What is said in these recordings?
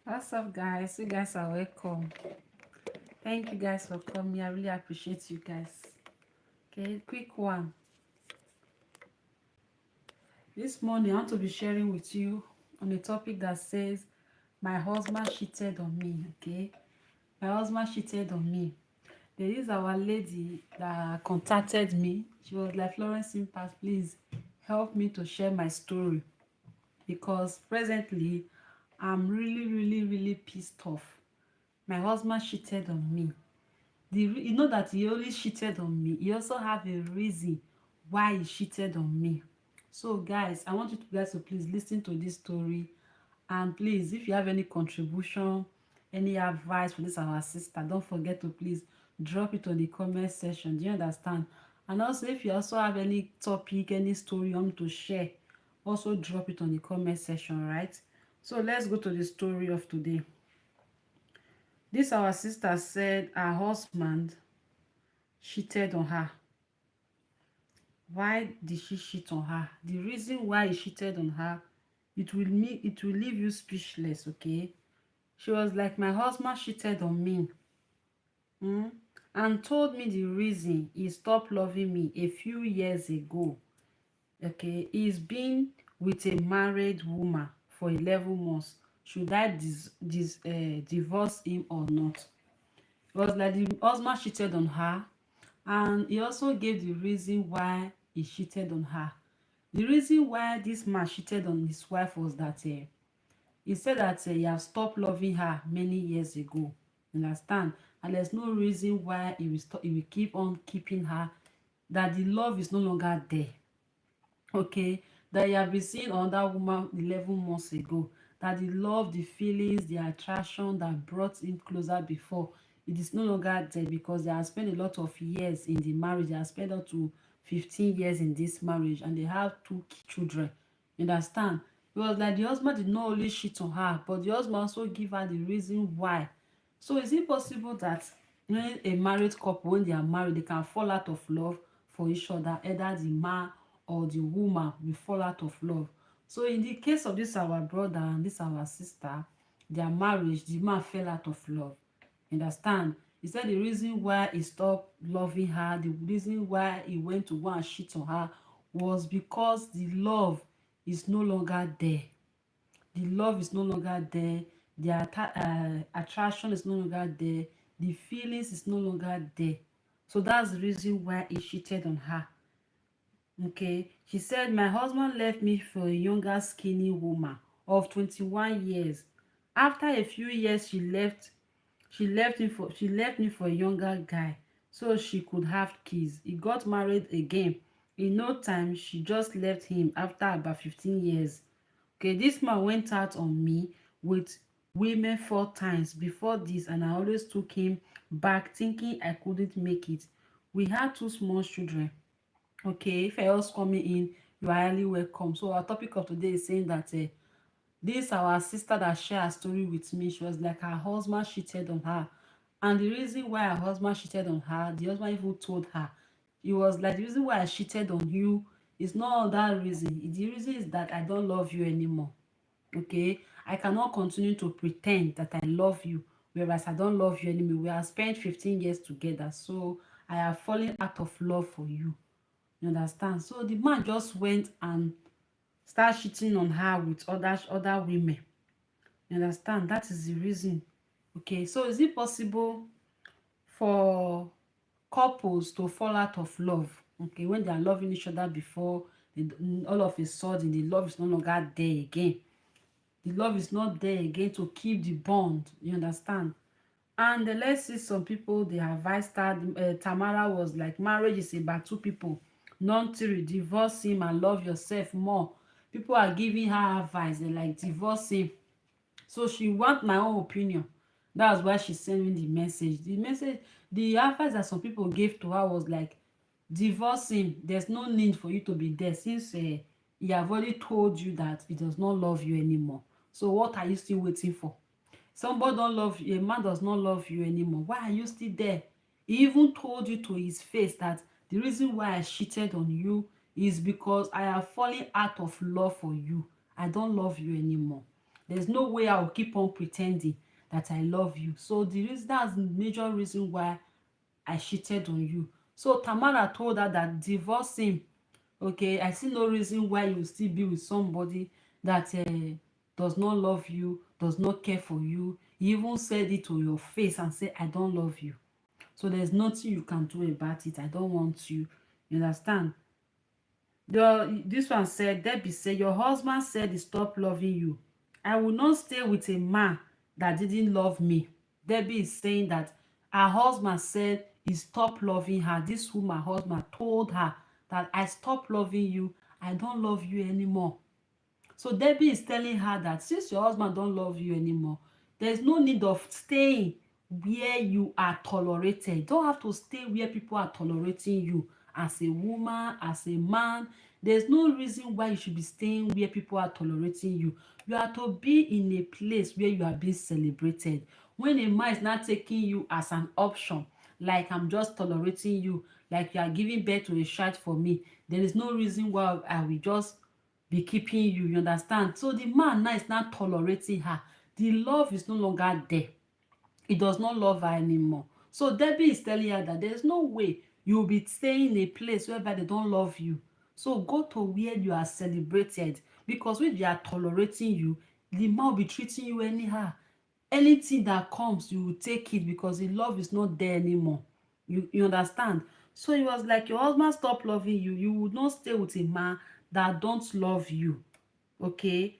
What's up, guys? You guys are welcome. Thank you guys for coming. I really appreciate you guys. Okay, quick one. This morning, I want to be sharing with you on a topic that says, my husband cheated on me. Okay, my husband cheated on me. There is our lady that contacted me. She was like, Florence Impact, please help me to share my story because presently I'm really pissed off. My husband cheated on me. You know that he only cheated on me. He also have a reason why he cheated on me. So guys, I want you guys to please listen to this story, and please, if you have any contribution, any advice for this our sister, don't forget to please drop it on the comment section. Do you understand? And also, if you also have any topic, any story you want to share, also drop it on the comment section, right? So let's go to the story of today. This our sister said her husband cheated on her. Why did she cheat on her? The reason why he cheated on her, it will leave you speechless. Okay, she was like, my husband cheated on me, and told me the reason he stopped loving me a few years ago. Okay, he's been with a married woman for 11 months. Should I divorce him or not? It was like the husband cheated on her, and he also gave the reason why he cheated on her. The reason why this man cheated on his wife was that he said that he has stopped loving her many years ago. Understand? And there's no reason why he will keep on keeping her, that the love is no longer there. Okay, that he have been seeing another woman 11 months ago, that the love, the feelings, the attraction that brought him closer before, it is no longer there because they have spent a lot of years in the marriage. They have spent up to 15 years in this marriage, and they have two children. You understand? It was like the husband did not only cheat on her, but the husband also give her the reason why. So is it possible that when a married couple, when they are married, they can fall out of love for each other? Either the man or the woman will fall out of love. So in the case of this our brother and this our sister, their marriage, the man fell out of love. Understand? He said the reason why he stopped loving her, the reason why he went to go and cheat on her, was because the love is no longer there. The love is no longer there. The attraction is no longer there. The feelings is no longer there. So that's the reason why he cheated on her. Okay, she said, my husband left me for a younger skinny woman of 21 years. After a few years, she left me for a younger guy so she could have kids. He got married again. In no time, she just left him after about 15 years. Okay, this man went out on me with women 4 times before this, and I always took him back thinking I couldn't make it. We had 2 small children. Okay, if you're else coming in, you are highly welcome. So our topic of today is saying that this our sister that shared her story with me, she was like her husband cheated on her, and the reason why her husband cheated on her, the husband even told her, he was like, the reason why I cheated on you is not that reason. The reason is that I don't love you anymore. Okay, I cannot continue to pretend that I love you, whereas I don't love you anymore. We have spent 15 years together, so I have fallen out of love for you. You understand? So the man just went and started cheating on her with other women. You understand? That is the reason. Okay, so is it possible for couples to fall out of love? Okay, when they are loving each other before, they, all of a sudden the love is no longer there again. The love is not there again to keep the bond. You understand? And let's see, some people, they advised her, Tamara was like, marriage is about two people, not three. Divorce him and love yourself more. People are giving her advice. They're like, divorce him. So she want my own opinion. That's why she's sending the message. The advice that some people gave to her was like, divorce him. There's no need for you to be there since he have already told you that he does not love you anymore. So what are you still waiting for? Somebody don't love you, a man does not love you anymore. Why are you still there? He even told you to his face that the reason why I cheated on you is because I have fallen out of love for you. I don't love you anymore. There's no way I will keep on pretending that I love you. So that's the major reason why I cheated on you. So Tamara told her that divorce him. Okay, I see no reason why you still be with somebody that does not love you, does not care for you. He even said it to your face and said, I don't love you. So there's nothing you can do about it. I don't want you. You understand? This one said, Debbie said, your husband said he stopped loving you. I will not stay with a man that didn't love me. Debbie is saying that her husband said he stopped loving her. This woman, husband, told her that I stopped loving you. I don't love you anymore. So Debbie is telling her that since your husband don't love you anymore, there's no need of staying where you are tolerated. You don't have to stay where people are tolerating you as a woman, as a man. There's no reason why you should be staying where people are tolerating you. You are to be in a place where you are being celebrated. When a man is not taking you as an option, like I'm just tolerating you, like you are giving birth to a child for me, there is no reason why I will just be keeping you understand? So the man now is not tolerating her. The love is no longer there. He does not love her anymore. So Debbie is telling her that there's no way you will be staying in a place whereby they don't love you. So go to where you are celebrated, because when they are tolerating you, the man will be treating you anyhow. Anything that comes, you will take it because the love is not there anymore. You understand? So it was like your husband stopped loving you. You would not stay with a man that don't love you. Okay?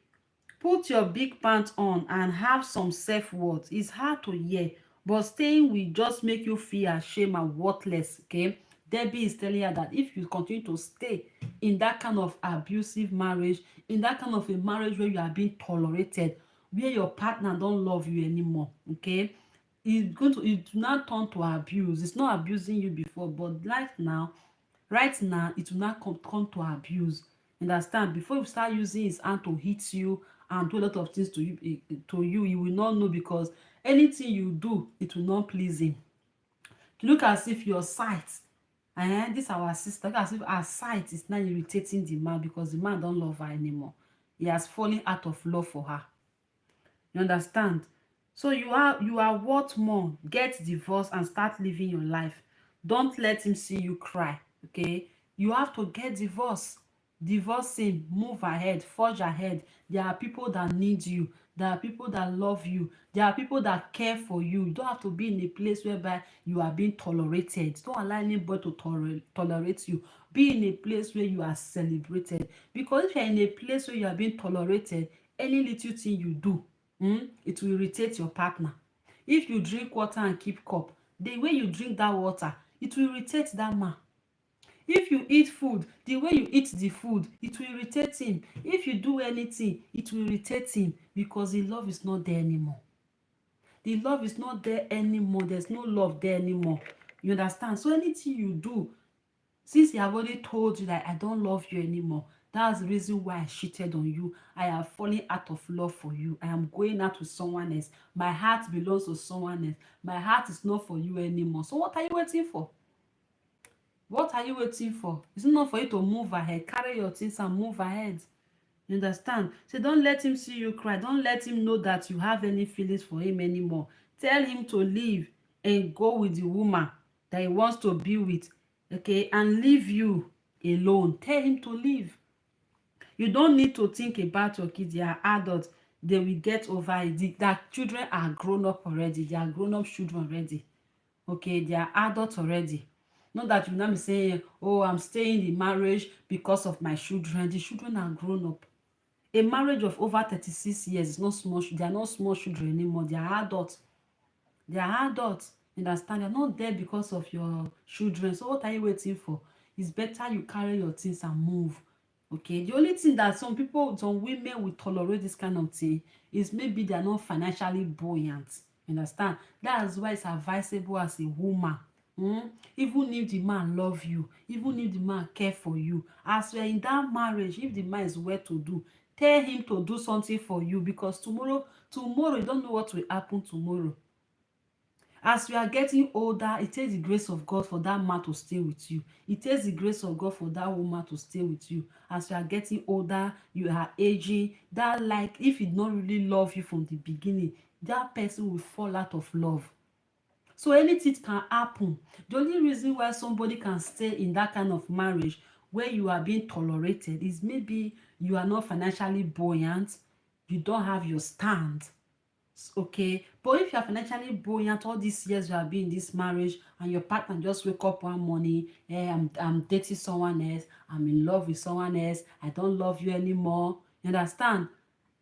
Put your big pants on and have some self-worth. It's hard to hear, but staying will just make you feel ashamed and worthless. Okay? Debbie is telling her that if you continue to stay in that kind of abusive marriage, in that kind of a marriage where you are being tolerated, where your partner don't love you anymore, okay, it will not turn to abuse. It's not abusing you before, but right now it will not come to abuse. Understand? Before you start using his hand to hit you and do a lot of things to you, you will not know, because anything you do, it will not please him. To look as if your sight, this our sister, look as if her sight is now irritating the man because the man don't love her anymore. He has fallen out of love for her. You understand? So you are worth more. Get divorced and start living your life. Don't let him see you cry. Okay? You have to get divorced. Divorce him, move ahead, forge ahead. There are people that need you. There are people that love you. There are people that care for you. You don't have to be in a place whereby you are being tolerated. Don't allow anybody to tolerate you. Be in a place where you are celebrated. Because if you're in a place where you are being tolerated, any little thing you do, it will irritate your partner. If you drink water and keep cup, the way you drink that water, it will irritate that man. If you eat food, the way you eat the food, it will irritate him. If you do anything, it will irritate him, because the love is not there anymore. The love is not there anymore. There's no love there anymore. You understand? So anything you do, since he have already told you that I don't love you anymore, that's the reason why I cheated on you. I am falling out of love for you. I am going out with someone else. My heart belongs to someone else. My heart is not for you anymore. So what are you waiting for? What are you waiting for? It's not for you to move ahead. Carry your things and move ahead. You understand? So don't let him see you cry. Don't let him know that you have any feelings for him anymore. Tell him to leave and go with the woman that he wants to be with. Okay? And leave you alone. Tell him to leave. You don't need to think about your kids. They are adults. They will get over it. Their children are grown up already. They are grown up children already. Okay? They are adults already. Not that you now be saying, oh, I'm staying in marriage because of my children. The children are grown up. A marriage of over 36 years is not small. They are not small children anymore. They are adults. They are adults. Understand? They're not there because of your children. So what are you waiting for? It's better you carry your things and move. Okay? The only thing that some women will tolerate this kind of thing is maybe they are not financially buoyant. Understand? That's why it's advisable as a woman. Even if the man love you, even if the man care for you, as you're in that marriage, if the man is well to do, tell him to do something for you, because tomorrow you don't know what will happen tomorrow. As you are getting older, it takes the grace of God for that man to stay with you. It takes the grace of God for that woman to stay with you. As you are getting older, you are aging, that, like, if he not really love you from the beginning, that person will fall out of love. So anything can happen. The only reason why somebody can stay in that kind of marriage where you are being tolerated is maybe you are not financially buoyant, you don't have your stand. Okay, but if you are financially buoyant, all these years you have been in this marriage and your partner just wake up one morning, I'm dating someone else, I'm in love with someone else, I don't love you anymore, you understand,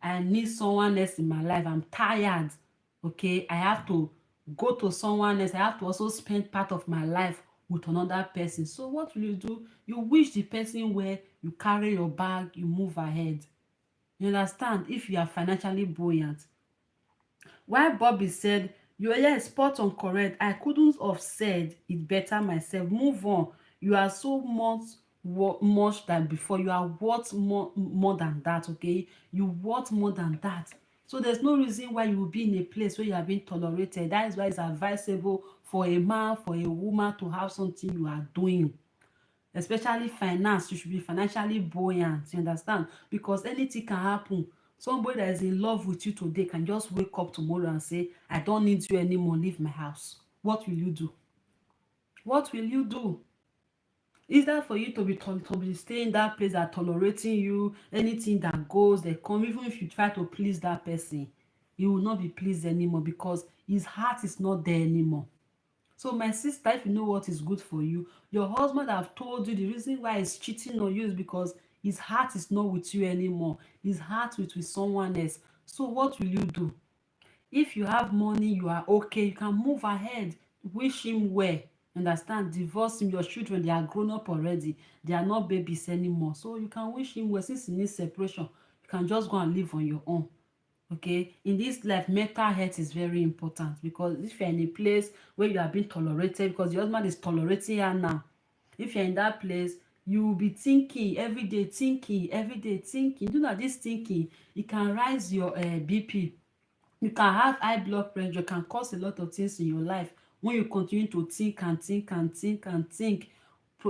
I need someone else in my life, I'm tired, okay, I have to go to someone else, I have to also spend part of my life with another person. So what will you do? You wish the person well, you carry your bag, you move ahead. You understand? If you are financially buoyant. While Bobby said, "You are, yes, spot on, correct. I couldn't have said it better myself. Move on. You are so much than before. You are worth more than that, okay? You worth more than that. So there's no reason why you will be in a place where you are being tolerated. That is why it's advisable for a man, for a woman to have something you are doing, especially finance. You should be financially buoyant, you understand, because anything can happen. Somebody that is in love with you today can just wake up tomorrow and say, I don't need you anymore, leave my house. What will you do? What will you do? Is that for you to be stay in that place that tolerating you, anything that goes, they come, even if you try to please that person, you will not be pleased anymore because his heart is not there anymore. So my sister, if you know what is good for you, your husband have told you the reason why he's cheating on you is because his heart is not with you anymore. His heart is with someone else. So what will you do? If you have money, you are okay, you can move ahead. Wish him well. Understand? Divorce him. Your children, they are grown up already. They are not babies anymore. So you can wish him well. Since he needs separation, you can just go and live on your own. Okay, in this life, mental health is very important, because if you're in a place where you are being tolerated because your husband is tolerating her now, if you're in that place, you will be thinking every day, thinking every day, thinking. Do not, this thinking, it can rise your BP. You can have high blood pressure, can cause a lot of things in your life when you continue to think and think and think and think.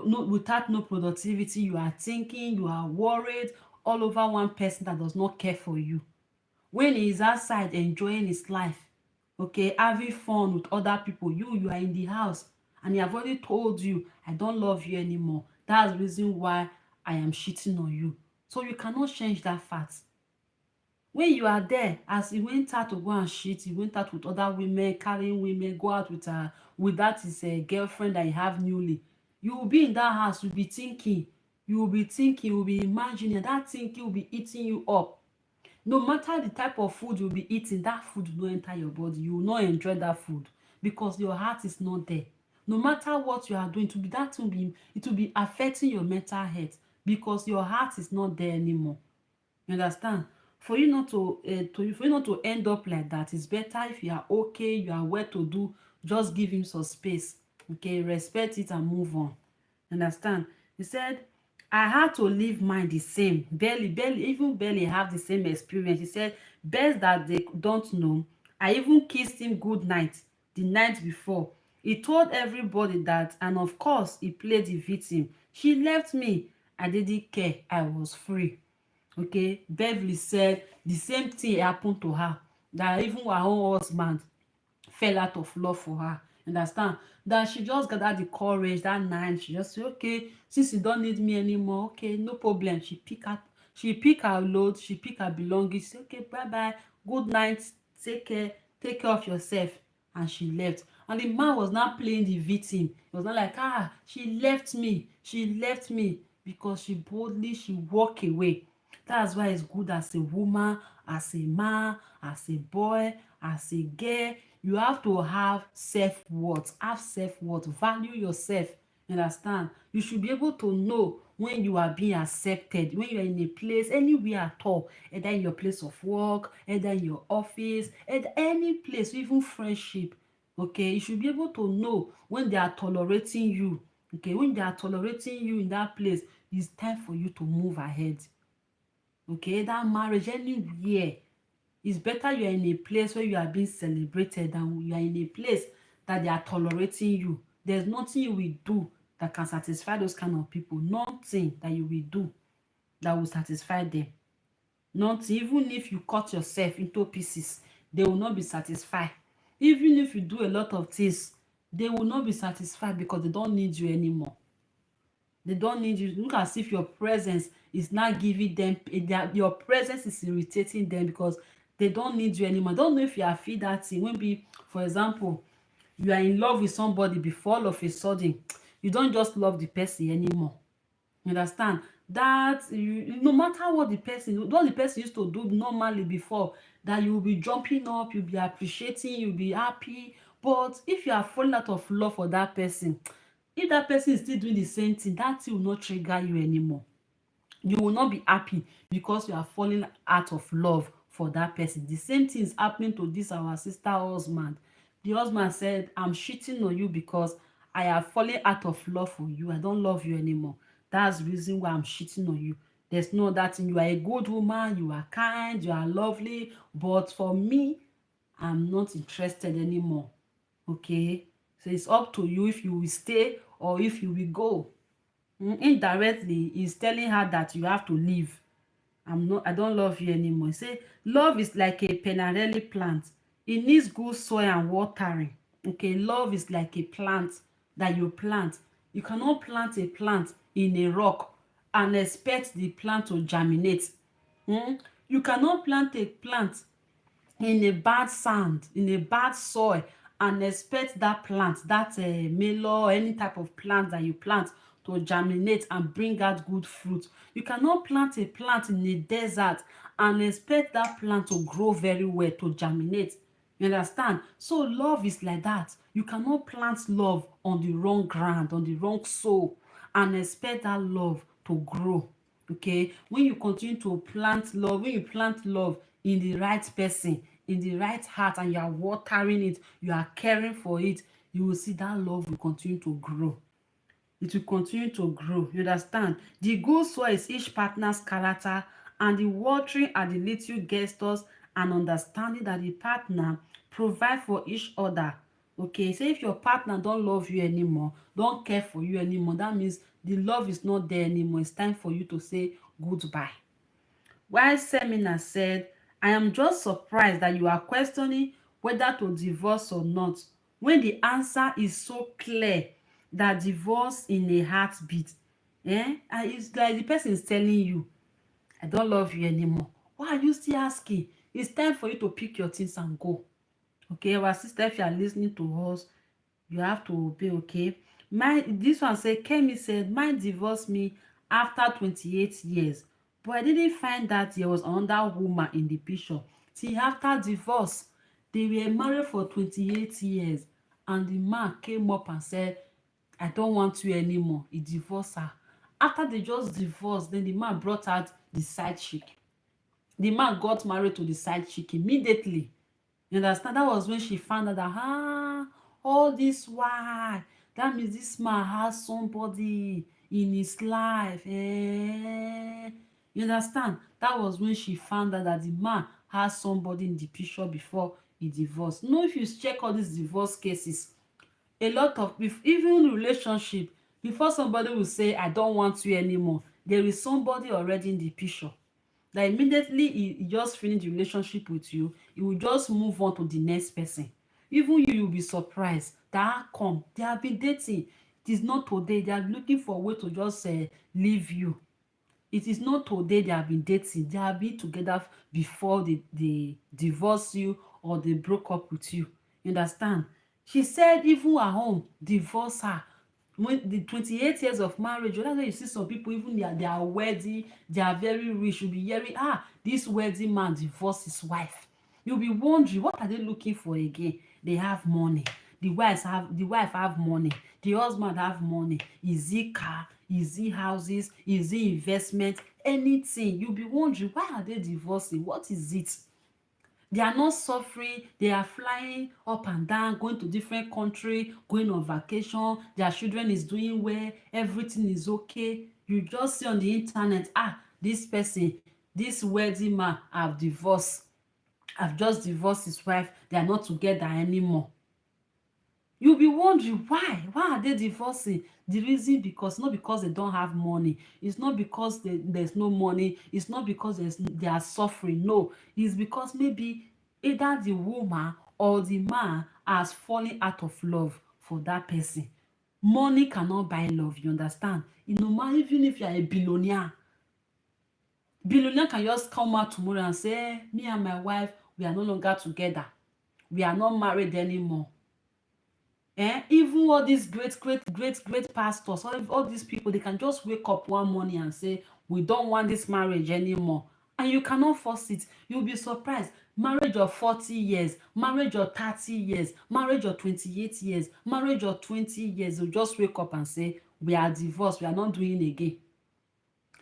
No, without no productivity, you are thinking, you are worried all over one person that does not care for you. When he is outside enjoying his life, okay, having fun with other people, you are in the house and he have already told you, I don't love you anymore, that's the reason why I am cheating on you. So you cannot change that fact. When you are there, as he went out to go and cheat, he went out with other women, carrying women, go out with that his girlfriend that he have newly, you will be in that house, you will be thinking, you will be imagining, that thinking will be eating you up. No matter the type of food you'll be eating, that food will not enter your body, you will not enjoy that food because your heart is not there. No matter what you are doing, to be that will be, it will be affecting your mental health because your heart is not there anymore. You understand? For you not for you not to end up like that, it's better if you are okay, you are well to do, just give him some space, okay, respect it and move on. Understand? He said, I had to leave mine the same, barely, even barely have the same experience. He said, best that they don't know, I even kissed him good night the night before. He told everybody that, and of course he played the victim. She left me, I didn't care, I was free. Okay, Beverly said the same thing happened to her, that even her own husband fell out of love for her. Understand? That she just gathered the courage that night. She just say, okay, since you don't need me anymore, okay, no problem. She pick her load, she pick her belongings, say, okay, bye bye, good night, take care of yourself. And she left. And the man was not playing the victim. He was not like, she left me, because she walk away. That's why it's good as a woman, as a man, as a boy, as a girl. You have to have self-worth. Have self-worth. Value yourself. You understand? You should be able to know when you are being accepted, when you are in a place, anywhere at all, either in your place of work, either in your office, either any place, even friendship. Okay, you should be able to know when they are tolerating you. Okay, when they are tolerating you in that place, it's time for you to move ahead. Okay, that marriage, anywhere, it's better you are in a place where you are being celebrated than you are in a place that they are tolerating you. There's nothing you will do that can satisfy those kind of people. Nothing that you will do that will satisfy them. Not even if you cut yourself into pieces, they will not be satisfied. Even if you do a lot of things, they will not be satisfied because they don't need you anymore. They don't need you. Look as if your presence is not giving them, your presence is irritating them because they don't need you anymore. I don't know if you have feel that thing. Maybe, for example, you are in love with somebody before all of a sudden, you don't just love the person anymore. You understand? That you, no matter what the person used to do normally before, that you will be jumping up, you'll be appreciating, you'll be happy. But if you are falling out of love for that person, if that person is still doing the same thing, that thing will not trigger you anymore. You will not be happy because you are falling out of love for that person. The same thing is happening to this our sister husband. The husband said, I'm cheating on you because I have fallen out of love for you. I don't love you anymore. That's the reason why I'm cheating on you. There's no that thing. You are a good woman, you are kind, you are lovely, but for me, I'm not interested anymore. Okay, so it's up to you if you will stay or if you will go. Indirectly, he's telling her that you have to leave. I don't love you anymore. He say love is like a perennial plant. It needs good soil and watering. Okay, love is like a plant that you plant. You cannot plant a plant in a rock and expect the plant to germinate. You cannot plant a plant in a bad sand, in a bad soil, and expect that plant, that melon or any type of plant that you plant to germinate and bring out good fruit. You cannot plant a plant in a desert and expect that plant to grow very well, to germinate. You understand? So love is like that. You cannot plant love on the wrong ground, on the wrong soil, and expect that love to grow. Okay, when you continue to plant love, when you plant love in the right person, in the right heart, and you are watering it, you are caring for it, you will see that love will continue to grow. It will continue to grow. You understand? The good soil is each partner's character, and the watering are the little gestures and understanding that the partner provide for each other. Okay, so if your partner don't love you anymore, don't care for you anymore, that means the love is not there anymore. It's time for you to say goodbye. While Semina said, I am just surprised that you are questioning whether to divorce or not when the answer is so clear that divorce in a heartbeat. And it's like the person is telling you, I don't love you anymore. Why are you still asking? It's time for you to pick your things and go. Okay, our sister, if you are listening to us, you have to obey. Okay, this one say Kemi said mine divorced me after 28 years, but I didn't find that there was another woman in the picture till after divorce. They were married for 28 years and the man came up and said, I don't want you anymore. He divorced her. After they just divorced, then the man brought out the side chick. The man got married to the side chick immediately. You understand? That was when she found out that all this while, that means this man has somebody in his life. You understand? That was when she found out that the man has somebody in the picture before he divorced. No, if you check all these divorce cases, a lot of, even relationship, before somebody will say I don't want you anymore, there is somebody already in the picture that immediately he just finish the relationship with you, he will just move on to the next person. Even you will be surprised that how come they have been dating. It is not today they are looking for a way to just leave you. It is not today they have been dating. They have been together before they divorce you or they broke up with you. You understand? She said even her home divorce her when the 28 years of marriage. That's why you see some people, even they are wealthy, they are very rich, you'll be hearing this wealthy man divorced his wife. You'll be wondering what are they looking for again. They have money. The wife have money, the husband have money. Is it car, is it houses, is it investment, anything. You'll be wondering why are they divorcing, what is it? They are not suffering. They are flying up and down, going to different country, going on vacation. Their children is doing well, everything is okay. You just see on the internet, this person, this wealthy man have just divorced his wife. They are not together anymore. You'll be wondering why are they divorcing? The reason because not because they don't have money, it's not because there's no money, it's not because they are suffering. No, it's because maybe either the woman or the man has fallen out of love for that person. Money cannot buy love, you understand? No matter, even if you are a billionaire can just come out tomorrow and say, me and my wife, we are no longer together, we are not married anymore. Even all these great pastors, all these people, they can just wake up one morning and say, we don't want this marriage anymore, and you cannot force it. You'll be surprised. Marriage of 40 years, marriage of 30 years, marriage of 28 years, marriage of 20 years, you just wake up and say, we are divorced, we are not doing again.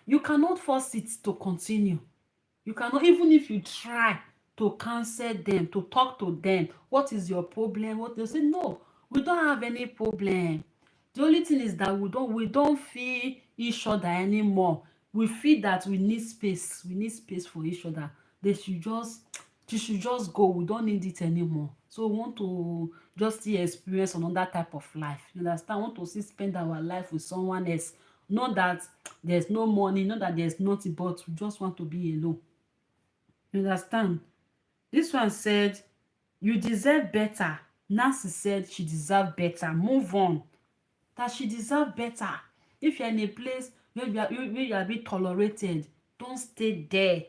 You cannot force it to continue. You cannot, even if you try to counsel them, to talk to them, what is your problem? What they say, no, we don't have any problem. The only thing is that we don't feel each other anymore. We feel that we need space. We need space for each other. They should just go. We don't need it anymore. So we want to just see experience another type of life. You understand? We want to see spend our life with someone else. Not that there's no money, not that there's nothing, but we just want to be alone. You understand? This one said, you deserve better. Nancy said she deserved better. Move on. That she deserved better. If you're in a place where you are being tolerated, don't stay there.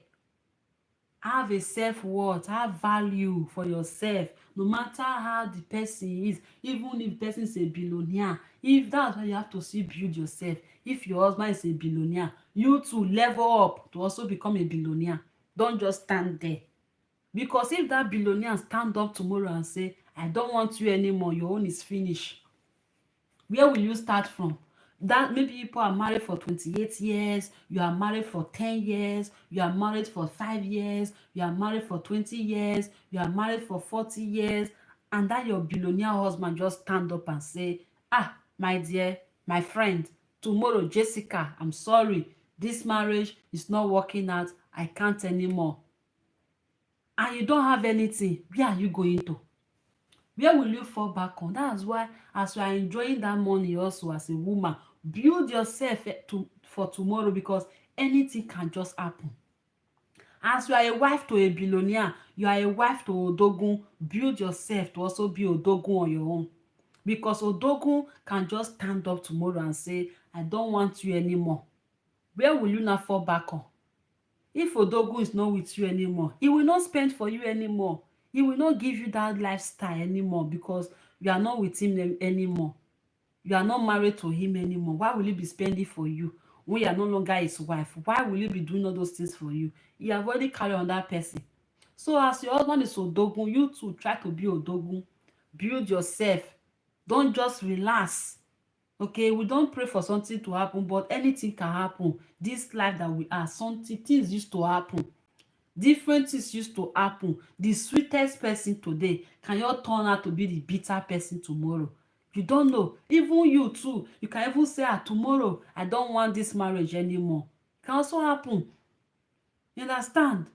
Have a self-worth, have value for yourself, no matter how the person is. Even if the person is a billionaire, if that's why you have to still build yourself. If your husband is a billionaire, you too level up to also become a billionaire. Don't just stand there. Because if that billionaire stand up tomorrow and say, I don't want you anymore, your own is finished, where will you start from? That maybe people are married for 28 years, you are married for 10 years, you are married for 5 years, you are married for 20 years, you are married for 40 years, and that your billionaire husband just stand up and say, my dear, my friend, tomorrow, Jessica, I'm sorry, this marriage is not working out, I can't anymore. And you don't have anything, where are you going to? Where will you fall back on? That's why, as you are enjoying that money also as a woman, build yourself for tomorrow, because anything can just happen. As you are a wife to a billionaire, you are a wife to Odogun, build yourself to also be Odogun on your own. Because Odogun can just stand up tomorrow and say, I don't want you anymore. Where will you now fall back on? If Odogun is not with you anymore, he will not spend for you anymore. He will not give you that lifestyle anymore, because you are not with him anymore. You are not married to him anymore. Why will he be spending for you when you are no longer his wife? Why will he be doing all those things for you? You have already carried on that person. So as your husband is Odogun, you too try to be Odogun. Build yourself. Don't just relax. Okay, we don't pray for something to happen, but anything can happen. This life that we are, something things used to happen. Different things used to happen. The sweetest person today can you turn out to be the bitter person tomorrow. You don't know. Even you too, you can even say, tomorrow I don't want this marriage anymore. It can also happen. You understand?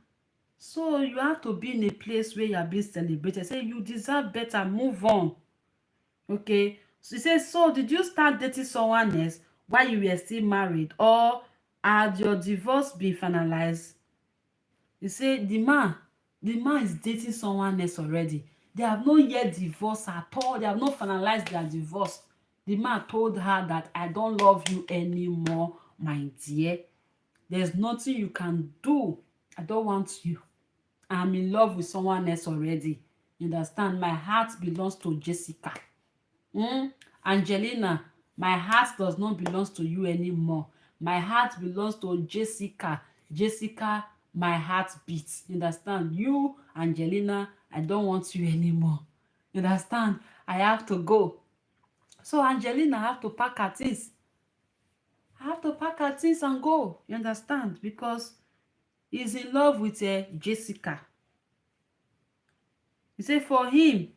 So you have to be in a place where you are being celebrated. Say you deserve better, move on. Okay, so he says, so did you start dating someone else while you were still married, or had your divorce been finalized? He say the man is dating someone else already. They have not yet divorced at all. They have not finalized their divorce. The man told her that, I don't love you anymore, my dear. There's nothing you can do. I don't want you. I'm in love with someone else already. You understand? My heart belongs to Jessica. Angelina, my heart does not belong to you anymore. My heart belongs to Jessica. Jessica, my heart beats. You understand? You, Angelina, I don't want you anymore. You understand? I have to go. So Angelina have to pack her things. I have to pack her things and go. You understand? Because he's in love with Jessica. He say for him,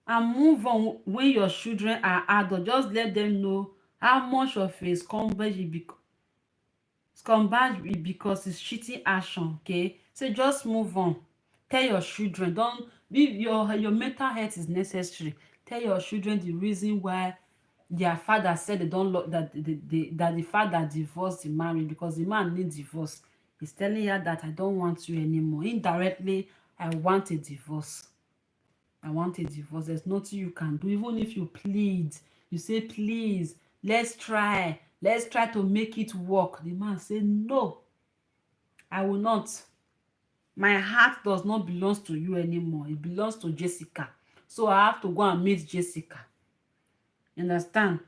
and move on when your children are adult. Just let them know how much of a scumbag because it's cheating action. Okay, so just move on. Tell your children, don't be your mental health is necessary. Tell your children the reason why their father said they don't love that the father divorced the marriage because the man need divorce. He's telling her that I don't want you anymore. Indirectly, I want a divorce. I want a divorce. There's nothing you can do. Even if you plead, you say, please, let's try. Let's try to make it work. The man say, no, I will not. My heart does not belong to you anymore. It belongs to Jessica. So I have to go and meet Jessica. You understand?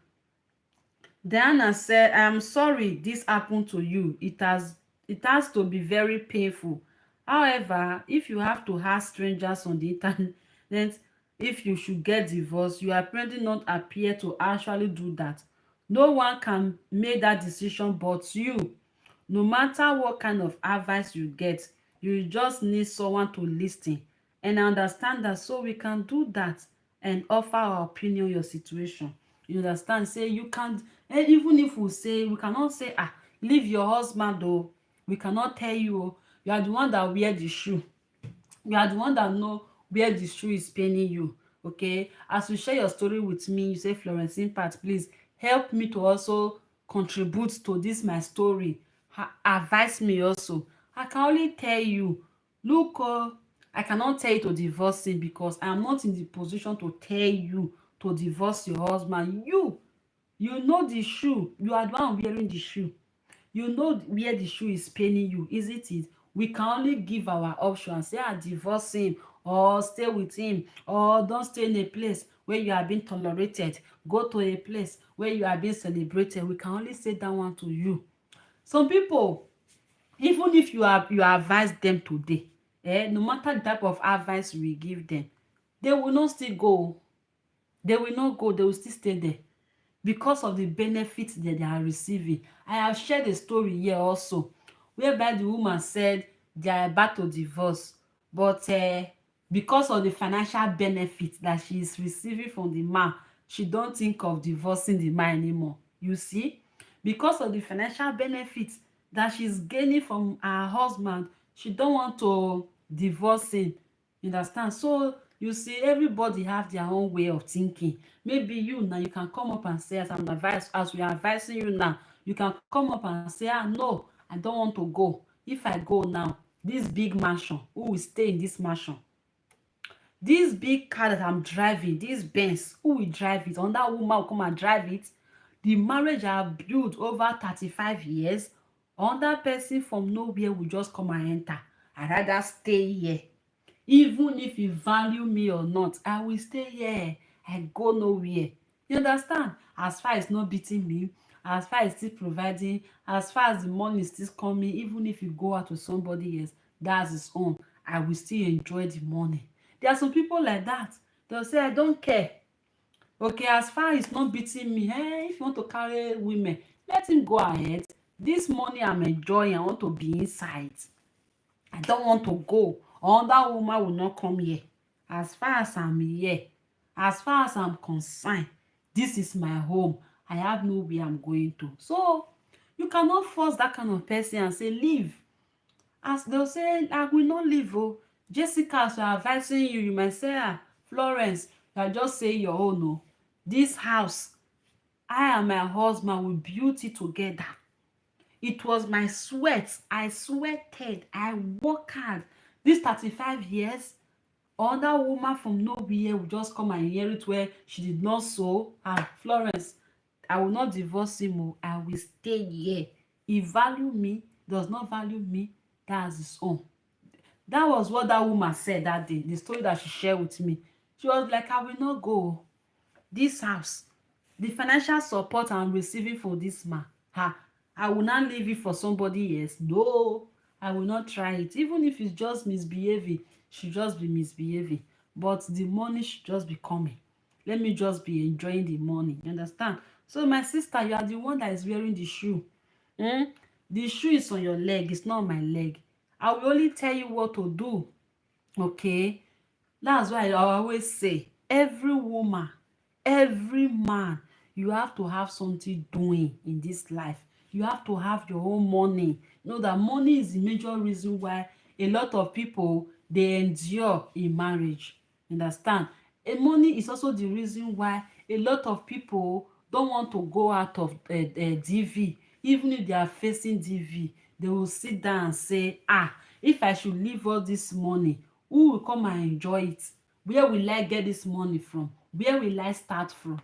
Diana said, I'm sorry this happened to you. It has to be very painful. However, if you have to ask strangers on the internet if you should get divorced, you apparently not appear to actually do that. No one can make that decision but you. No matter what kind of advice you get, you just need someone to listen and understand that so we can do that and offer our opinion on your situation. You understand? Say you can't, even if we say, we cannot say, leave your husband though. We cannot tell you, you are the one that wear the shoe. You are the one that know where the shoe is paining you. Okay, as you share your story with me, you say, Florence Impact, please help me to also contribute to this my story. Advise me also. I can only tell you, look, I cannot tell you to divorce him because I am not in the position to tell you to divorce your husband. You know the shoe. You are the one wearing the shoe. You know where the shoe is paining you, isn't it? We can only give our option, say, divorce him or stay with him, or don't stay in a place where you are being tolerated, go to a place where you are being celebrated. We can only say that one to you. Some people, even if you advise them today, no matter the type of advice we give them, they will not still go. They will not go. They will still stay there because of the benefits that they are receiving. I have shared a story here also whereby the woman said they are about to divorce, but because of the financial benefits that she is receiving from the man, she don't think of divorcing the man anymore. You see, because of the financial benefits that she's gaining from her husband, she don't want to divorce him. You understand? So you see, everybody have their own way of thinking. Maybe you now, you can come up and say, as we are advising you now, you can come up and say, no, I don't want to go. If I go now, this big mansion, who will stay in this mansion? This big car that I'm driving, this Benz, who will drive it? Another woman will come and drive it. The marriage I have built over 35 years, another person from nowhere will just come and enter. I rather stay here. Even if you value me or not, I will stay here. I go nowhere. You understand? As far as not beating me, as far as still providing, as far as the money is still coming, even if you go out with somebody else, that's his own. I will still enjoy the money. There are some people like that. They'll say, I don't care. Okay, as far as not beating me, if you want to carry women, let him go ahead. This money I'm enjoying, I want to be inside. I don't want to go. Another woman will not come here. As far as I'm here, as far as I'm concerned, this is my home. I have nowhere I'm going to. So you cannot force that kind of person and say, leave. As they'll say, I will not leave. Oh, Jessica, as we're advising you, you might say, Florence, you are just saying your own. Oh, this house, I and my husband will build it together. It was my sweat. I sweated. I worked hard. This 35 years, another woman from nowhere will just come and hear it where she did not sow. Florence, I will not divorce him. I will stay here. He value me, does not value me. That's his own. That was what that woman said that day. The story that she shared with me. She was like, I will not go. This house, the financial support I'm receiving for this man, I will not leave it for somebody else. No, I will not try it. Even if it's just misbehaving, she just be misbehaving. But the money should just be coming. Let me just be enjoying the money. You understand? So my sister, you are the one that is wearing the shoe. The shoe is on your leg. It's not on my leg. I will only tell you what to do. Okay? That's why I always say, every woman, every man, you have to have something doing in this life. You have to have your own money. You know that money is the major reason why a lot of people, they endure in marriage. Understand? Money is also the reason why a lot of people don't want to go out of DV. Even if they are facing DV, they will sit down and say, if I should leave all this money, who will come and enjoy it? Where will I get this money from? Where will I start from?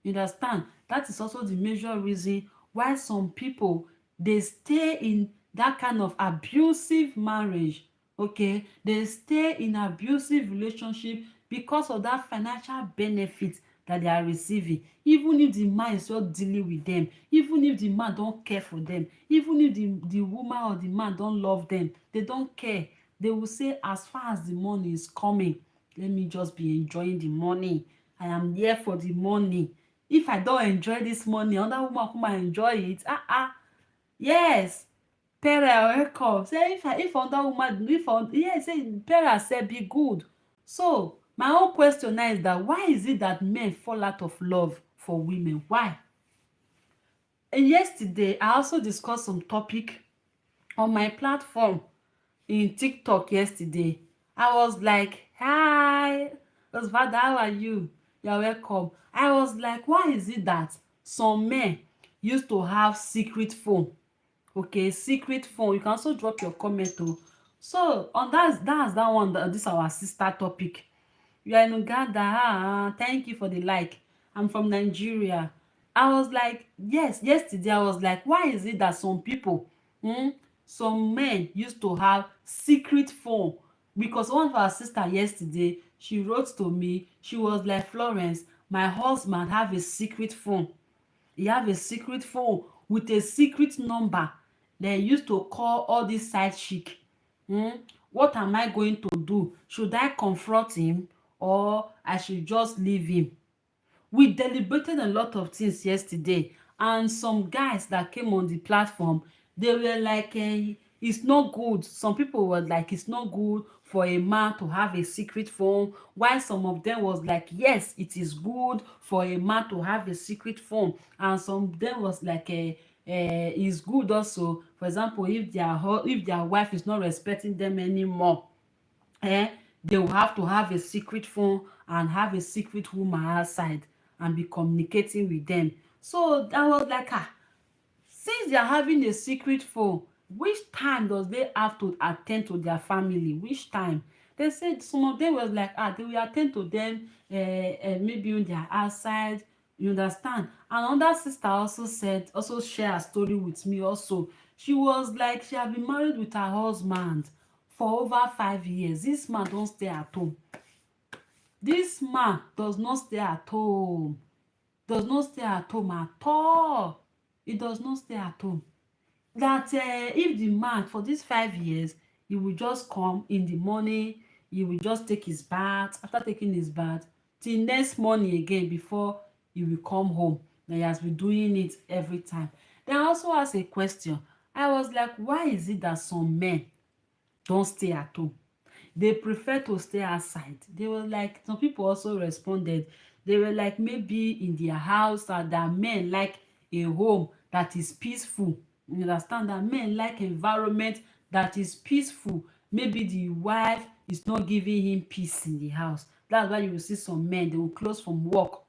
You understand? That is also the major reason why some people, they stay in that kind of abusive marriage. Okay, they stay in abusive relationship because of that financial benefit that they are receiving. Even if the man is not dealing with them, even if the man don't care for them, even if the woman or the man don't love them, they don't care. They will say, as far as the money is coming, let me just be enjoying the money. I am here for the money. If I don't enjoy this money, another woman come and enjoy it. Yes, para welcome. Say if another woman, yes, say para say be good. So my own question now is that why is it that men fall out of love for women? Why? And yesterday I also discussed some topic on my platform in TikTok yesterday. I was like, hi, Osvaldo, how are you? You're welcome. I was like, why is it that some men used to have secret phone? Okay, secret phone. You can also drop your comment too. So on that's that one. This our sister topic. You are in Uganda. Thank you for the like. I'm from Nigeria. I was like, yes, yesterday I was like, why is it that some people, some men used to have secret phone? Because one of our sister yesterday, she wrote to me, she was like, Florence, my husband have a secret phone. He have a secret phone with a secret number. They used to call all this side chick. What am I going to do? Should I confront him or I should just leave him? We deliberated a lot of things yesterday, and some guys that came on the platform, they were like, it's not good. Some people were like, it's not good for a man to have a secret phone, while some of them was like, yes, it is good for a man to have a secret phone, and some of them was like, it's good also, for example, if their wife is not respecting them anymore, eh, they will have to have a secret phone and have a secret woman outside and be communicating with them. So I was like, since they are having a secret phone, which time does they have to attend to their family? Which time? They said some of them was like, they will attend to them maybe when they are outside. You understand? And another sister also said, also share a story with me also. She was like, she had been married with her husband for over 5 years. This man don't stay at home. This man does not stay at home. Does not stay at home at all. He does not stay at home. That if the man for these 5 years, he will just come in the morning, he will just take his bath. After taking his bath, till next morning again before he will come home. Now he has been doing it every time. Then I also asked a question. I was like, why is it that some men don't stay at home? They prefer to stay outside. They were like, some people also responded, they were like, maybe in their house, that men like a home that is peaceful. You understand? That men like environment that is peaceful. Maybe the wife is not giving him peace in the house. That's why you will see some men, they will close from work.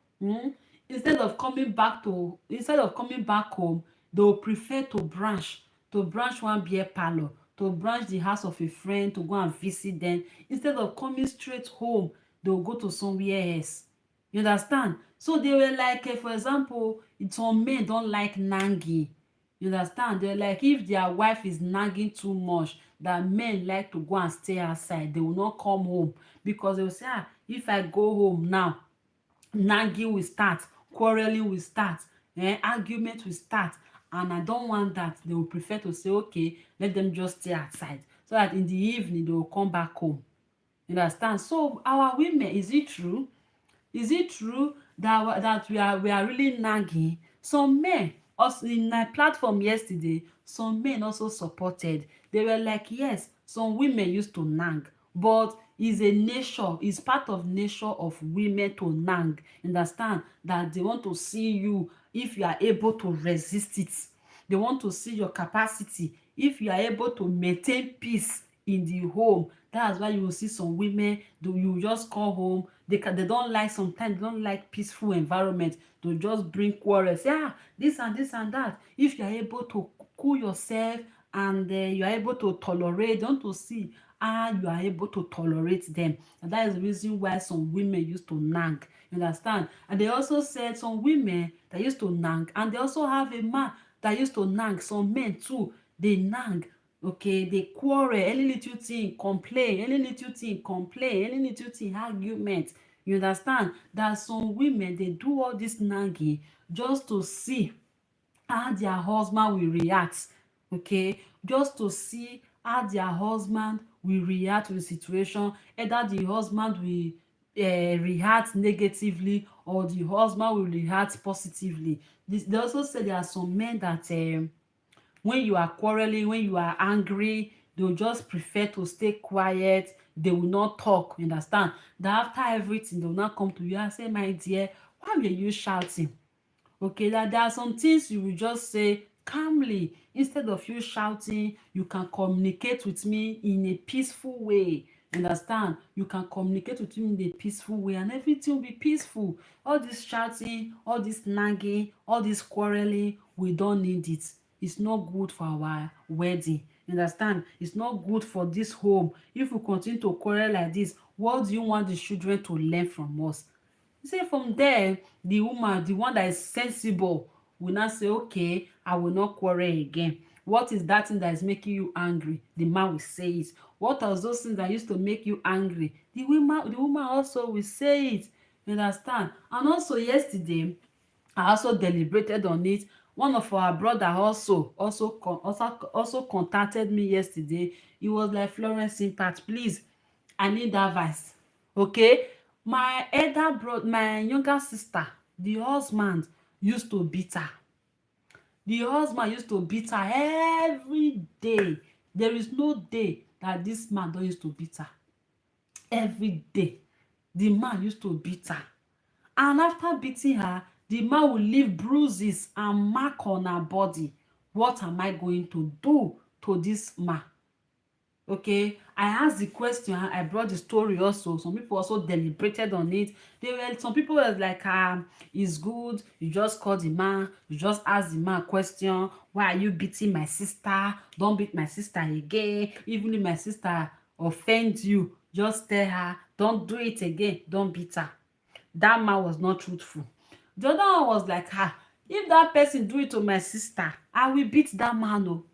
Instead of coming back home, they will prefer to branch one beer parlor, to branch the house of a friend to go and visit them. Instead of coming straight home, they will go to somewhere else. You understand? So they were like, for example, some men don't like nagging. You understand? They're like, if their wife is nagging too much, that men like to go and stay outside. They will not come home because they will say, if I go home now, nagging will start, quarreling will start, argument will start, and I don't want that. They will prefer to say, okay, let them just stay outside so that in the evening they will come back home. You understand? So our women, is it true? Is it true that we are really nagging? Some men also in my platform yesterday, some men also supported. They were like, yes, some women used to nag, but it's part of nature of women to nag. Understand? That they want to see you if you are able to resist it. They want to see your capacity if you are able to maintain peace in the home. That's why you will see some women, you just come home, they don't like, sometimes they don't like peaceful environment. They'll just bring quarrels, say this and this and that. If you are able to cool yourself, and you are able to tolerate, don't to see how you are able to tolerate them. And that is the reason why some women used to nag, you understand. And they also said some women that used to nag, and they also have a man that used to nag. Some men too, they nag. Okay, they quarrel, any little thing complain, any little thing complain, any little thing argument. You understand that some women, they do all this nagging just to see how their husband will react. Okay, just to see how their husband will react to the situation, either the husband will react negatively, or the husband will react positively. They also say there are some men that when you are quarreling, when you are angry, they will just prefer to stay quiet. They will not talk, you understand. That after everything, they will not come to you and say, my dear, why were you shouting? Okay, that there are some things you will just say calmly. Instead of you shouting, you can communicate with me in a peaceful way. Understand? You can communicate with me in a peaceful way, and everything will be peaceful. All this shouting, all this nagging, all this quarreling, we don't need it. It's not good for our wedding. Understand? It's not good for this home. If we continue to quarrel like this, what do you want the children to learn from us? Say from there, the woman, the one that is sensible, will now say, okay, I will not quarrel again. What is that thing that is making you angry? The man will say it. What are those things that used to make you angry? The woman also will say it. You understand? And also yesterday, I also deliberated on it. One of our brother also contacted me yesterday. He was like, Florence Impact, please, I need advice. Okay, my younger sister, the husband used to beat her. The husband used to beat her every day. There is no day that this man don't used to beat her. Every day the man used to beat her, and after beating her, the man will leave bruises and mark on her body. What am I going to do to this man? Okay, I asked the question, I brought the story also. Some people also deliberated on it. Some people were like, it's good, you just call the man, you just ask the man question, why are you beating my sister? Don't beat my sister again. Even if my sister offends you, just tell her, don't do it again, don't beat her. That man was not truthful. The other one was like, if that person do it to my sister, I will beat that man. Oh.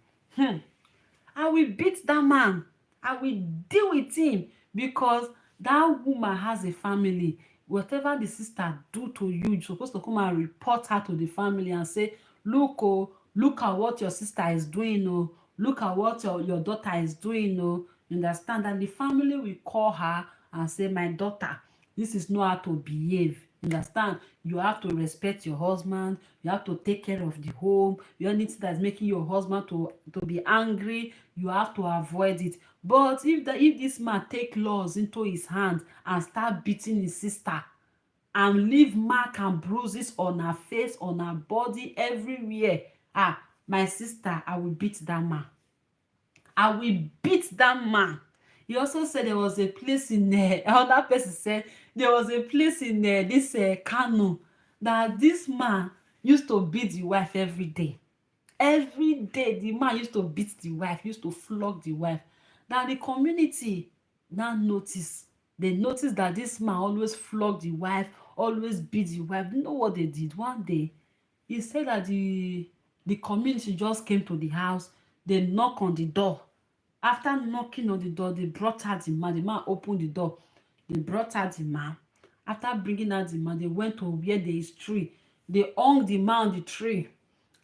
I will beat that man. I will deal with him, because that woman has a family. Whatever the sister do to you, you're supposed to come and report her to the family and say, look, oh, look at what your sister is doing, oh, look at what your daughter is doing, oh. You understand? And the family will call her and say, my daughter, this is not how to behave. Understand? You have to respect your husband. You have to take care of the home. You anything that's making your husband to be angry, you have to avoid it. But if this man take laws into his hand and start beating his sister and leave mark and bruises on her face, on her body, everywhere, my sister, I will beat that man. I will beat that man. He also said there was a place in another person said there was a place in this Kano, that this man used to beat the wife every day. Every day the man used to beat the wife, used to flog the wife. Now the community now notice. They notice that this man always flog the wife, always beat the wife. You know what they did? One day, he said that the community just came to the house. They knock on the door. After knocking on the door, they brought out the man. The man opened the door. They brought out the man. After bringing out the man, they went to where there is tree. They hung the man on the tree.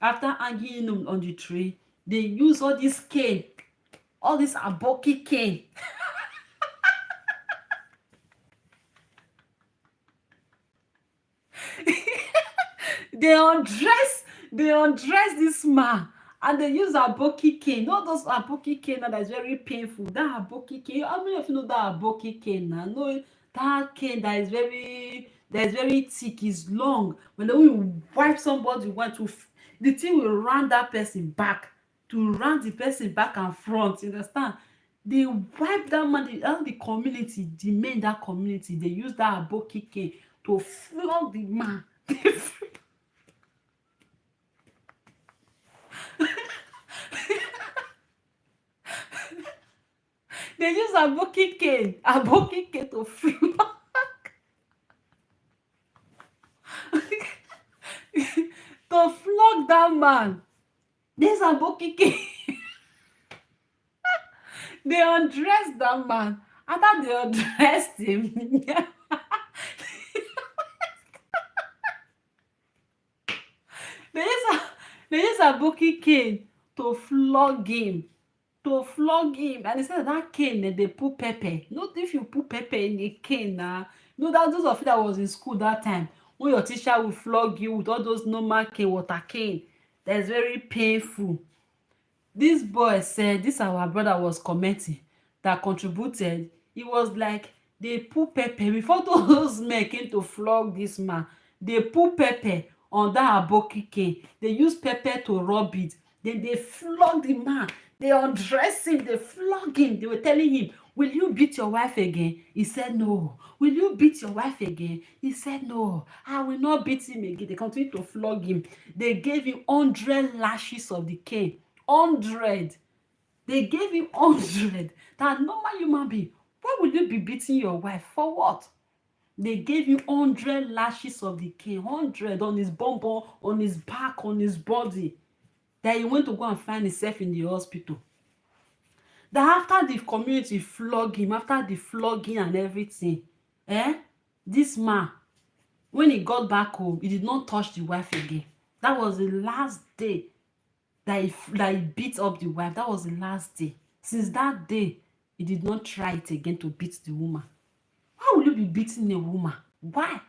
After hanging him on the tree, they use all this cane, all this aboki cane. They undress this man, and they use aboki cane. Not those aboki cane that is very painful. That aboki cane, how many of you know that aboki cane now? No, that cane that is very thick, is long. When they will wipe somebody, the thing will round that person back, to round the person back and front. You understand? They wipe that man, all the community, the men in that community, they use that aboki cane to flog the man. They use aboki cane to flog to flog that man. This aboki cane. They undressed that man. After they undressed him, they use a they use aboki cane to flog him. To flog him. And instead of that cane, they put pepper. Not if you put pepper in a cane now. No, that those of you that was in school that time, when your teacher will flog you with all those normal cane, water cane, that's very painful. This boy said, this our brother was commenting, that contributed. It was like they put pepper before those men came to flog this man. They put pepper on that aboki cane. They use pepper to rub it. Then they flog the man. They undress him. They flog him. They were telling him, will you beat your wife again? He said no. Will you beat your wife again? He said no. I will not beat him again. They continued to flog him. They gave him 100 lashes of the cane. 100. They gave him 100. That normal human being, why would you be beating your wife? For what? They gave him 100 lashes of the cane. 100 on his bum, on his back, on his body. That he went to go and find himself in the hospital. That after the community flog him, after the flogging and everything, this man, when he got back home, he did not touch the wife again. That was the last day that he beat up the wife. That was the last day. Since that day, he did not try it again to beat the woman. Why would you be beating a woman? Why?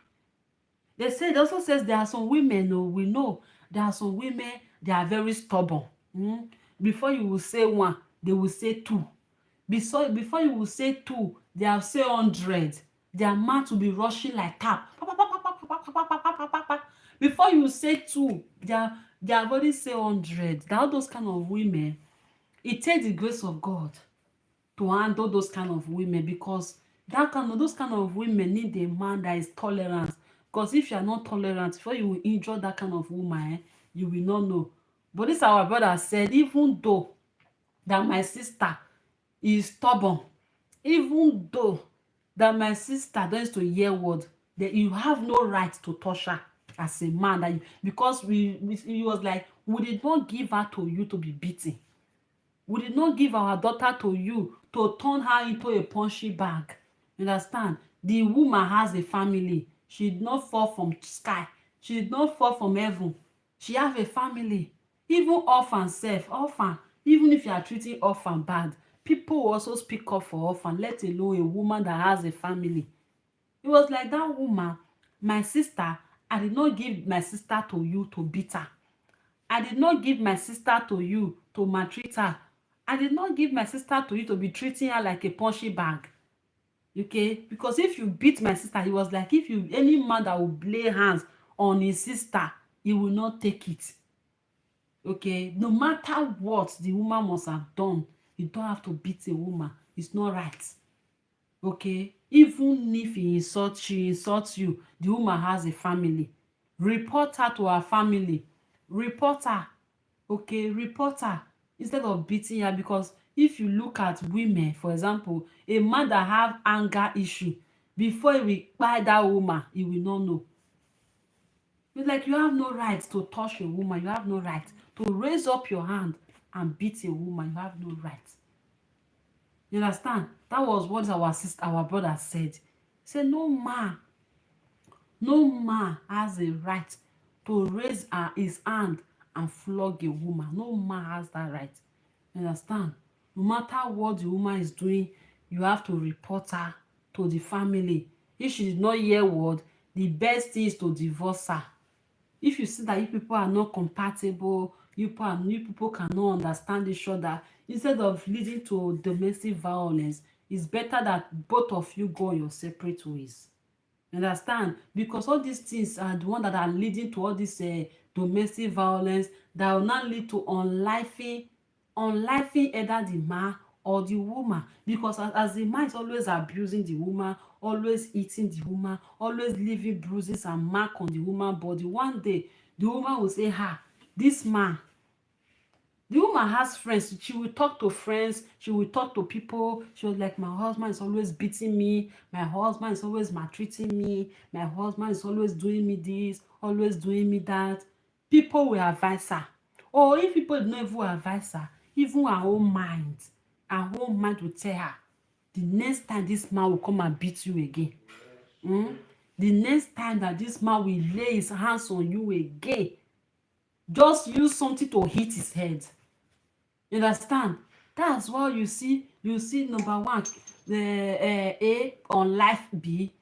It also says there are some women, we know there are some women, they are very stubborn. Before you will say one, they will say two. Before you will say two, they have say 100. Their mouth will be rushing like tap. Before you say two, they have already say 100. There are those kind of women. It takes the grace of God to handle those kind of women, because those kind of women need a man that is tolerant. Because if you are not tolerant, before you will injure that kind of woman, you will not know. But this our brother said, even though that my sister is stubborn, even though that my sister don't used to hear word, that you have no right to touch her as a man. Because he was like, we did not give her to you to be beaten. We did not give our daughter to you to turn her into a punching bag. You understand? The woman has a family. She did not fall from sky. She did not fall from heaven. She have a family. Even orphan self, orphan, even if you are treating orphan bad, people will also speak up for orphan, let alone a woman that has a family. It was like that woman, my sister, I did not give my sister to you to beat her. I did not give my sister to you to maltreat her. I did not give my sister to you to be treating her like a punching bag. Okay? Because if you beat my sister, it was like if you any man that will lay hands on his sister, he will not take it. Okay? No matter what the woman must have done, you don't have to beat a woman. It's not right. Okay? Even if she insults you, the woman has a family. Report her to her family. Report her. Okay, report her instead of beating her. Because if you look at women, for example, a man that have anger issue, before he will kpai that woman, he will not know. It's like you have no right to touch a woman. You have no right to raise up your hand and beat a woman. You have no right. You understand? That was what our brother said. He said no man has a right to raise his hand and flog a woman. No man has that right. You understand? No matter what the woman is doing, you have to report her to the family. If she did not hear word, the best thing is to divorce her. If you see that you people are not compatible, you people cannot understand each other, instead of leading to domestic violence, it's better that both of you go your separate ways. Understand? Because all these things are the one that are leading to all this domestic violence that will not lead to unlifing either the man or the woman, because as the man is always abusing the woman, always eating the woman, always leaving bruises and mark on the woman body, one day the woman will say, this man, the woman has friends, she will talk to friends, she will talk to people. She was like, my husband is always beating me, my husband is always maltreating me, my husband is always doing me this, always doing me that. People will advise her, or if people don't even advise her, even her own mind will tell her, the next time this man will come and beat you again, the next time that this man will lay his hands on you again, just use something to hit his head. You understand? That's why you see number one, the A on life B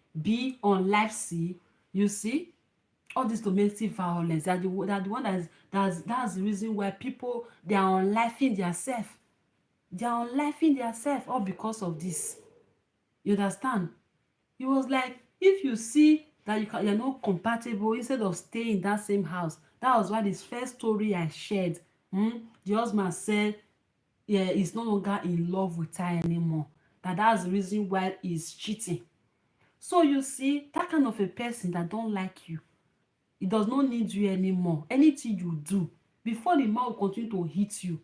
on life C. You see all this domestic violence, that the one that's the reason why people, they are unlifing themselves. They are unlifing themselves all because of this. You understand? It was like, if you see that you're not compatible, instead of staying in that same house. That was why this first story I shared, the husband said, yeah, he's no longer in love with her anymore, that's the reason why he's cheating. So you see, that kind of a person that don't like you, he does not need you anymore. Anything you do, before the man will continue to hit you,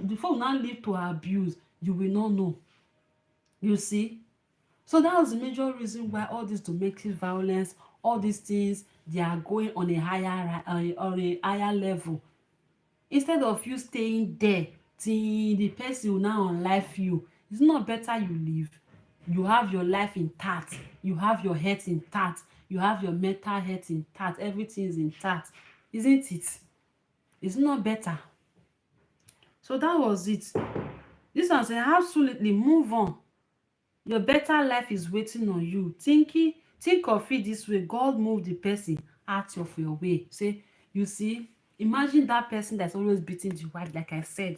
before now lead to abuse, you will not know. You see. So that was the major reason why all this domestic violence, all these things, they are going on a higher level. Instead of you staying there till the person will now unlife you, it's not better you leave. You have your life intact, you have your health intact, you have your mental health intact, everything is intact, isn't it? It's not better. So that was it. This one say, absolutely, move on. Your better life is waiting on you. Think of it this way: God moved the person out of your way. Say, you see, imagine that person that's always beating the wife, like I said,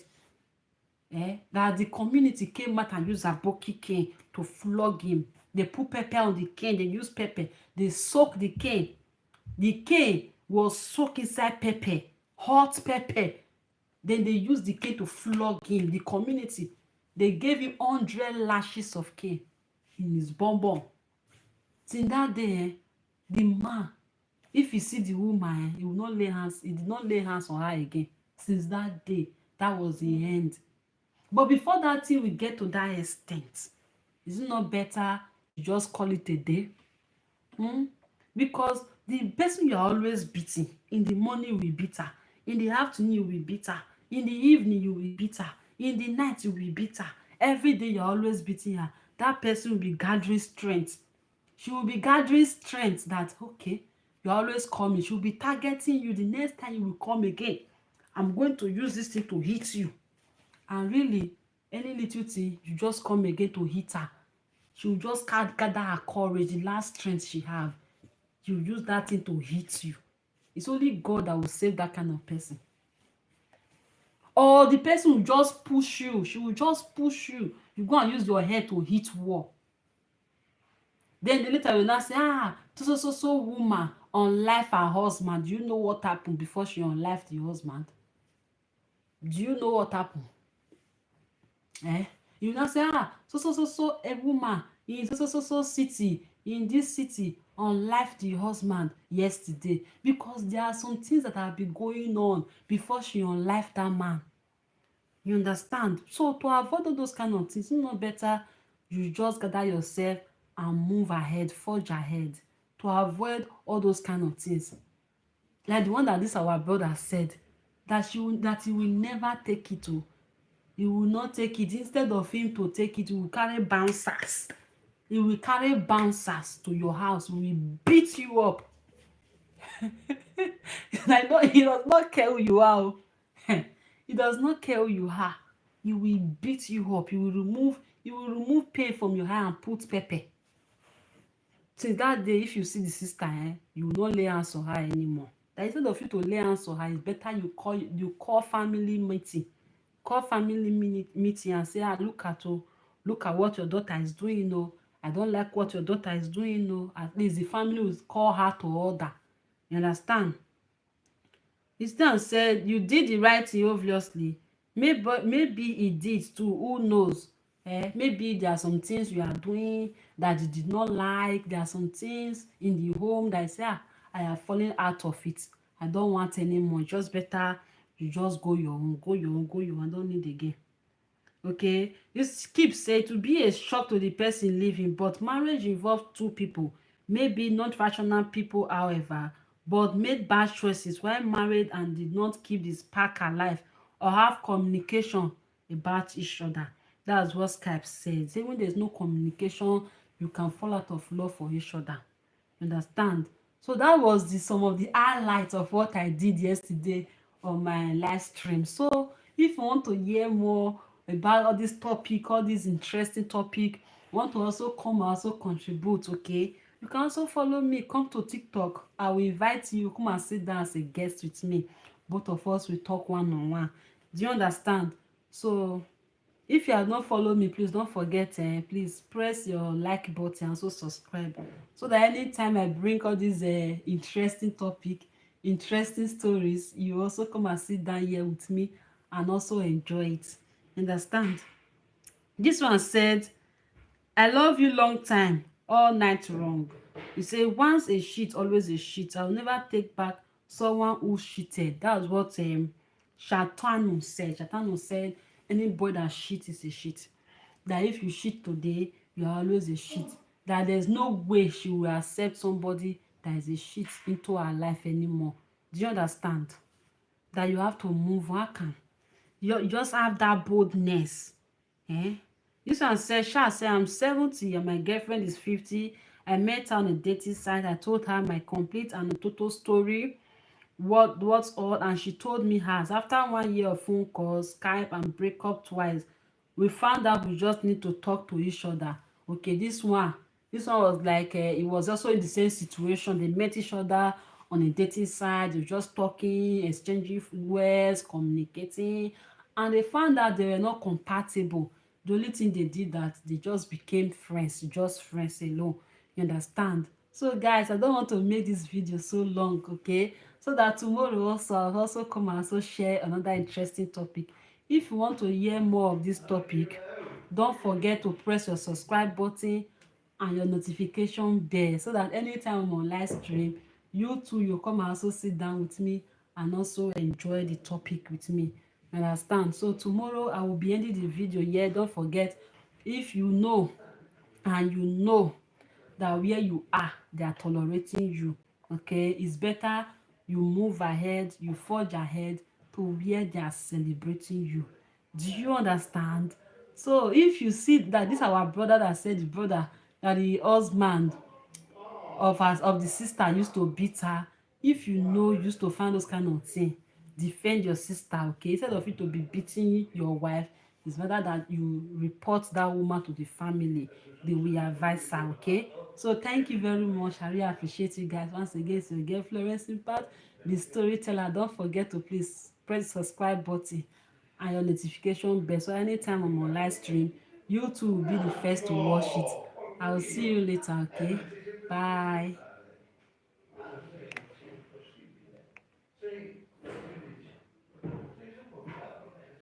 that the community came out and used a aboki cane to flog him. They put pepper on the cane, they use pepper, they soak the cane. The cane was soaked inside pepper, hot pepper. Then they used the cane to flog him. The community, they gave him 100 lashes of cane in his bum bum. Till that day, the man, if he see the woman, he will not lay hands. He did not lay hands on her again. Since that day, that was the end. But before that thing we get to that extent, is it not better you just call it a day? Because the person you are always beating, in the morning you will beat her, in the afternoon you will beat her, in the evening you will beat her, in the night you will beat her, every day you are always beating her. That person will be gathering strength. She will be gathering strength that, okay, you are always coming. She will be targeting you. The next time you will come again, I'm going to use this thing to hit you. And really, any little thing, you just come again to hit her. She will just gather her courage, the last strength she have. You use that thing to hit you. It's only God that will save that kind of person. Or the person will just push you. She will just push you. You go and use your head to hit wall. Then the later will now say, so woman unlife her husband. Do you know what happened before she unlifed the husband? Do you know what happened? You now say, so a woman in so city, in this city, unlifed the husband yesterday, because there are some things that have been going on before she unlifed that man. You understand? So to avoid all those kind of things, it's not better you just gather yourself and move ahead, forge ahead, to avoid all those kind of things. Like the one that this our brother said, that he will never take it to. He will not take it. Instead of him to take it, he will carry bouncers. He will carry bouncers to your house. He will beat you up. I know he does not care who you are. He does not care who you are. He will beat you up. He will remove pain from your eye and put pepper. Since that day, if you see the sister, you will not lay hands on her anymore. That instead of you to lay hands on her, it's better you call family meeting. Call family meeting and say, look at what your daughter is doing. I don't like what your daughter is doing. At least the family will call her to order. You understand? Instead said, you did the right thing, obviously. Maybe he did too, who knows. Maybe there are some things you are doing that you did not like. There are some things in the home that you say, I have fallen out of it, I don't want anymore. Just better you just go your own, go your own, go your own, I don't need again. Okay, you keep say to be a shock to the person leaving, but marriage involves two people, maybe not rational people, however, but made bad choices while married and did not keep the spark alive or have communication about each other. That's what Skype says. Say when there's no communication, you can fall out of love for each other. You understand? So that was some of the highlights of what I did yesterday on my live stream. So if you want to hear more about all this topic, all this interesting topic, want to also come and also contribute, okay, you can also follow me. Come to TikTok, I will invite you, come and sit down as a guest with me. Both of us will talk one on one. Do you understand? So if you have not followed me, please don't forget, please press your like button and also subscribe, so that anytime I bring all these interesting topic, interesting stories, you also come and sit down here with me and also enjoy it. Understand? This one said, I love you long time, all night wrong. You say once a cheat, always a cheat. I'll never take back someone who cheated. That's what Shatanu said. Shatanu said anybody that cheat is a cheat. That if you cheat today, you are always a cheat. That there's no way she will accept somebody that is a cheat into her life anymore. Do you understand? That you have to move on. You just have that boldness. Eh? This one says, Sha say I'm 70 and my girlfriend is 50. I met her on a dating site. I told her my complete and total story. What's all, and she told me hers. After 1 year of phone calls, Skype, and break up twice, we found out we just need to talk to each other. Okay, this one was like it was also in the same situation. They met each other on a dating site. They were just talking, exchanging words, communicating, and they found out they were not compatible. The only thing they did, that they just became friends, just friends alone. You understand? So guys, I don't want to make this video so long, okay, so that tomorrow also I'll also come and also share another interesting topic. If you want to hear more of this topic, don't forget to press your subscribe button and your notification bell, so that anytime I'm on live stream, you too, you come and also sit down with me and also enjoy the topic with me. Understand? So tomorrow I will be ending the video here. Don't forget, if you know and you know that where you are they are tolerating you, okay, it's better you move ahead, you forge ahead to where they are celebrating you. Do you understand? So if you see that this our brother that said, the brother that the husband of the sister used to beat her, if you know, used to find those kind of thing, defend your sister, okay, instead of you to be beating your wife, it's better that you report that woman to the family. They will advise her, okay. So thank you very much, I really appreciate you guys. Once again, it's your girl Florence Impact, the storyteller. Don't forget to please press the subscribe button and your notification bell, so anytime I'm on live stream, you too will be the first to watch it. I will see you later, okay. Bye.